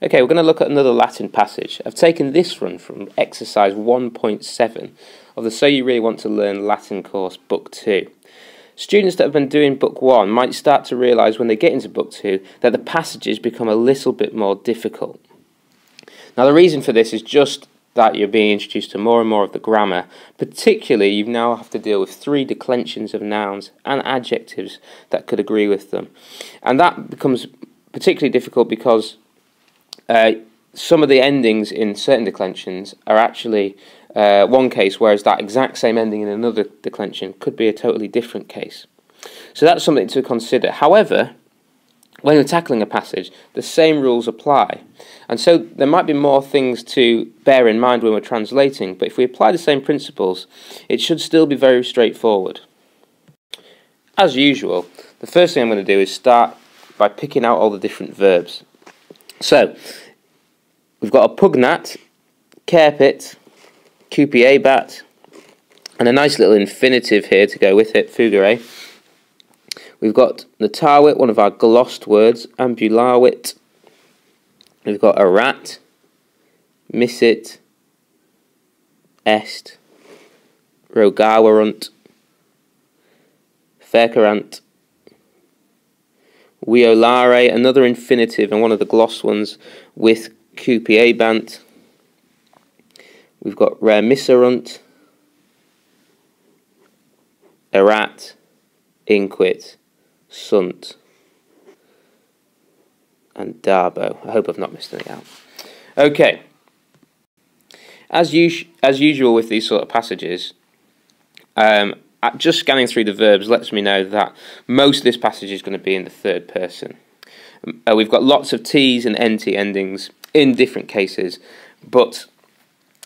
Okay, we're going to look at another Latin passage. I've taken this one from exercise 1.7 of the So You Really Want to Learn Latin course, Book 2. Students that have been doing Book 1 might start to realise when they get into Book 2 that the passages become a little bit more difficult. Now the reason for this is just that you're being introduced to more and more of the grammar. Particularly, you now have to deal with 3 declensions of nouns and adjectives that could agree with them. And that becomes particularly difficult because some of the endings in certain declensions are actually one case, whereas that exact same ending in another declension could be a totally different case. So that's something to consider. However, when we're tackling a passage, the same rules apply. And so there might be more things to bear in mind when we're translating, but if we apply the same principles, it should still be very straightforward. As usual, the first thing I'm going to do is start by picking out all the different verbs. So, we've got a pugnat, carpet, cupiebat, and a nice little infinitive here to go with it, fugere. We've got natavit, one of our glossed words, ambulavit. We've got erat, missit, est, rogaverunt, fecerunt, violare, another infinitive and one of the glossed ones with cupiebant. We've got remiserunt, erat, inquit, sunt, and darbo. I hope I've not missed anything out. Okay. As usual with these sort of passages, just scanning through the verbs lets me know that most of this passage is going to be in the third person. We've got lots of T's and NT endings in different cases, but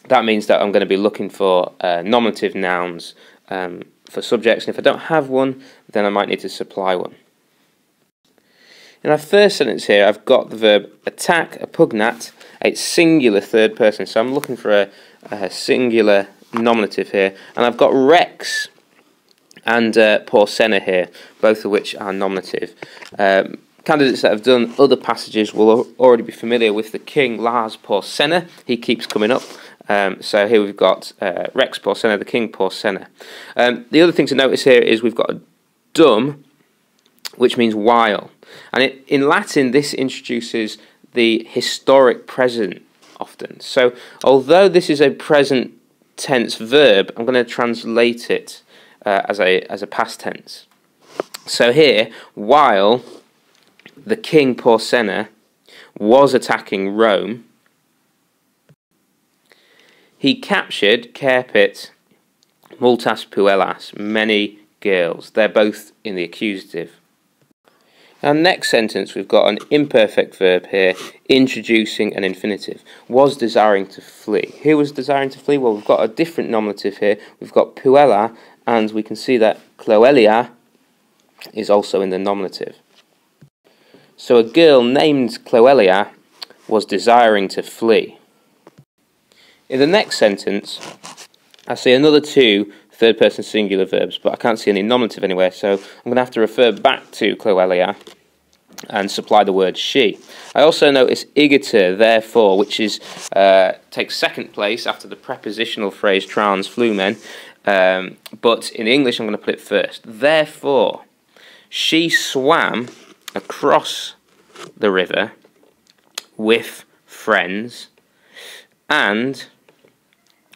that means that I'm going to be looking for nominative nouns for subjects, and if I don't have one, then I might need to supply one. In our first sentence here, I've got the verb attack, a pugnat, it's singular third person, so I'm looking for a singular nominative here, and I've got rex and Porsenna here, both of which are nominative. Candidates that have done other passages will already be familiar with the king Lars Porsenna. He keeps coming up. So here we've got Rex Porsenna, the king Porsenna. The other thing to notice here is we've got a dum, which means while. And in Latin, this introduces the historic present often. So although this is a present tense verb, I'm going to translate it as a past tense. So here, while the king Porsenna was attacking Rome, he captured carpet multas puellas, many girls. They're both in the accusative. Our next sentence, we've got an imperfect verb here, introducing an infinitive. Was desiring to flee. Who was desiring to flee? Well, we've got a different nominative here. We've got puella, and we can see that cloelia is also in the nominative. So a girl named Cloelia was desiring to flee. In the next sentence, I see another 2 third-person singular verbs, but I can't see any nominative anywhere, so I'm going to have to refer back to Cloelia and supply the word she. I also notice igiter, therefore, which is takes second place after the prepositional phrase trans flumen, but in English I'm going to put it first. Therefore, she swam across the river with friends and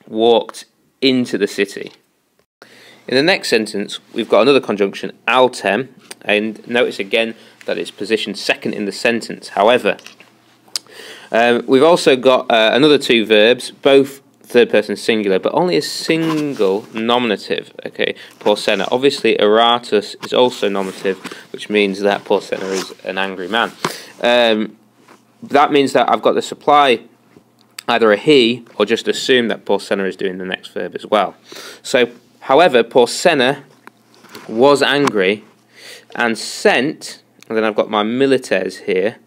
walked into the city. In the next sentence, we've got another conjunction, autem, and notice again that it's positioned second in the sentence. However, we've also got another 2 verbs, both third person singular, but only a single nominative. Okay, Porsenna. Obviously, eratus is also nominative, which means that Porsenna is an angry man. That means that I've got to supply either a he or just assume that Porsenna is doing the next verb as well. So, however, Porsenna was angry and sent, and then I've got my milites here,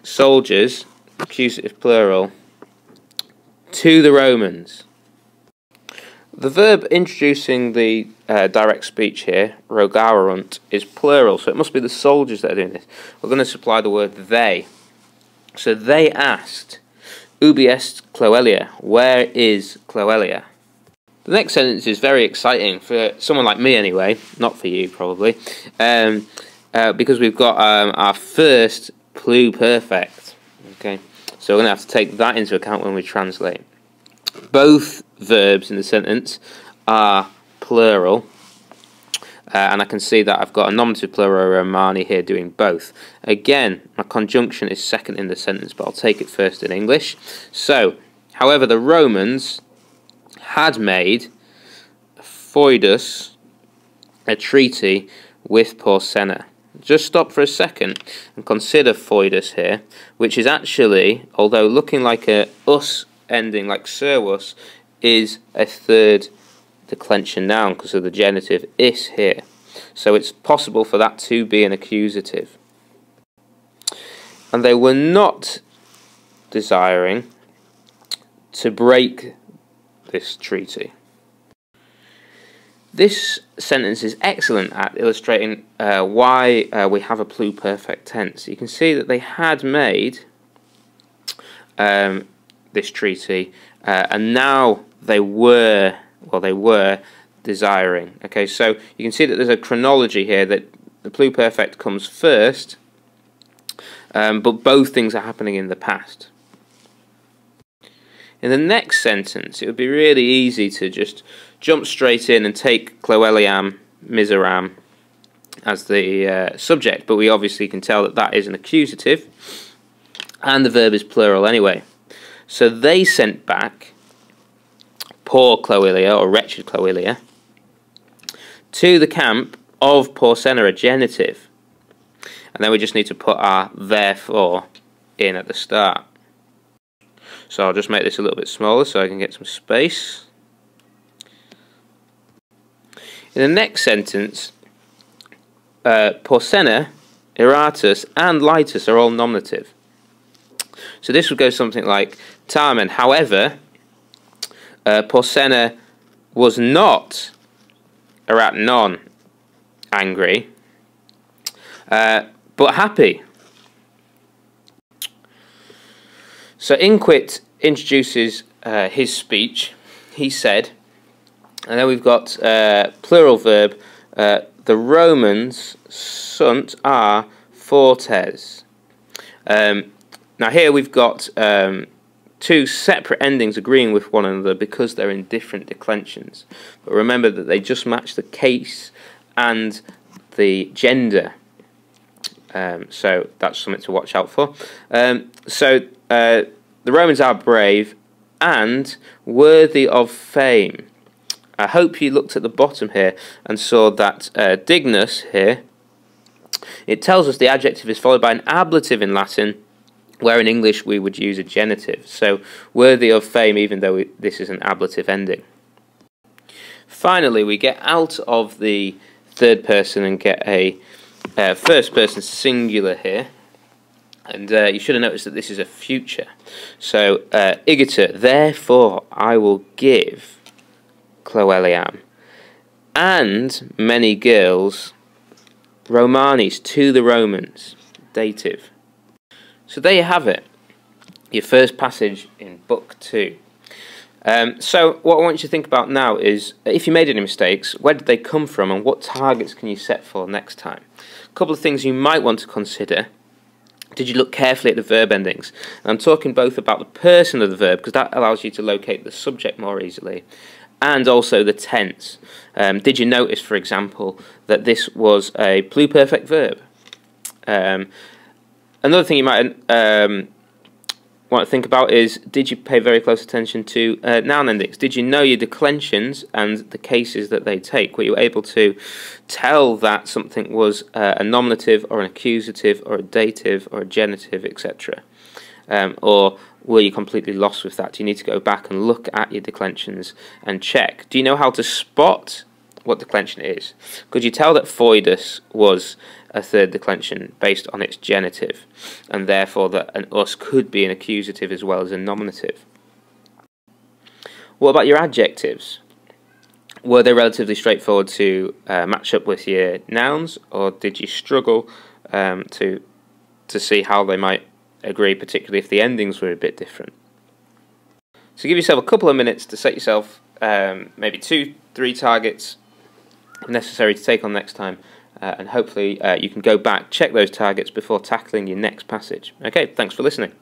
soldiers, accusative plural, to the Romans. The verb introducing the direct speech here, rogaverunt, is plural, so it must be the soldiers that are doing this. We're going to supply the word they. So they asked, Ubi est Cloelia? Where is Cloelia? The next sentence is very exciting for someone like me anyway, not for you probably, because we've got our first pluperfect. Okay, so we're going to have to take that into account when we translate. Both verbs in the sentence are plural, and I can see that I've got a nominative plural Romani here doing both. Again, my conjunction is second in the sentence, but I'll take it first in English. So, however, the Romans had made foidus, a treaty with Porsenna. Just stop for a second and consider foidus here, which is actually, although looking like a us ending like servus, is a third declension noun because of the genitive is here. So it's possible for that to be an accusative. And they were not desiring to break this treaty. This sentence is excellent at illustrating why we have a pluperfect tense. You can see that they had made this treaty, and now they were desiring. Okay, so you can see that there's a chronology here, that the pluperfect comes first, but both things are happening in the past. In the next sentence, it would be really easy to just jump straight in and take cloeliam, miseram as the subject, but we obviously can tell that that is an accusative, and the verb is plural anyway. So they sent back poor Cloelia, or wretched Cloelia, to the camp of Porsenna, a genitive. And then we just need to put our therefore in at the start. So I'll just make this a little bit smaller so I can get some space. In the next sentence, Porsenna, Iratus, and Litus are all nominative. So this would go something like Tamen. However, Porsenna was not Eratnon angry, but happy. So Inquit introduces his speech. He said, and then we've got plural verb, the Romans sunt are fortes. Now here we've got two separate endings agreeing with one another because they're in different declensions. But remember that they just match the case and the gender. So that's something to watch out for. The Romans are brave and worthy of fame. I hope you looked at the bottom here and saw that dignus here, it tells us the adjective is followed by an ablative in Latin, where in English we would use a genitive. So worthy of fame, even though this is an ablative ending. Finally, we get out of the third person and get a first person singular here. And you should have noticed that this is a future. So, igiter, therefore I will give Cloeliam and many girls Romanis to the Romans, dative. So there you have it, your first passage in Book 2. So what I want you to think about now is, if you made any mistakes, where did they come from and what targets can you set for next time? A couple of things you might want to consider. Did you look carefully at the verb endings? And I'm talking both about the person of the verb, because that allows you to locate the subject more easily, and also the tense. Did you notice, for example, that this was a pluperfect verb? Another thing you might want to think about is, did you pay very close attention to noun endings? Did you know your declensions and the cases that they take? Were you able to tell that something was a nominative or an accusative or a dative or a genitive, etc.? Or were you completely lost with that? Do you need to go back and look at your declensions and check? Do you know how to spot what declension is? Could you tell that foidus was a third declension based on its genitive, and therefore that an us could be an accusative as well as a nominative? What about your adjectives? Were they relatively straightforward to match up with your nouns, or did you struggle to see how they might agree, particularly if the endings were a bit different. So give yourself a couple of minutes to set yourself maybe 2-3 targets necessary to take on next time, and hopefully you can go back, check those targets before tackling your next passage. Okay, thanks for listening.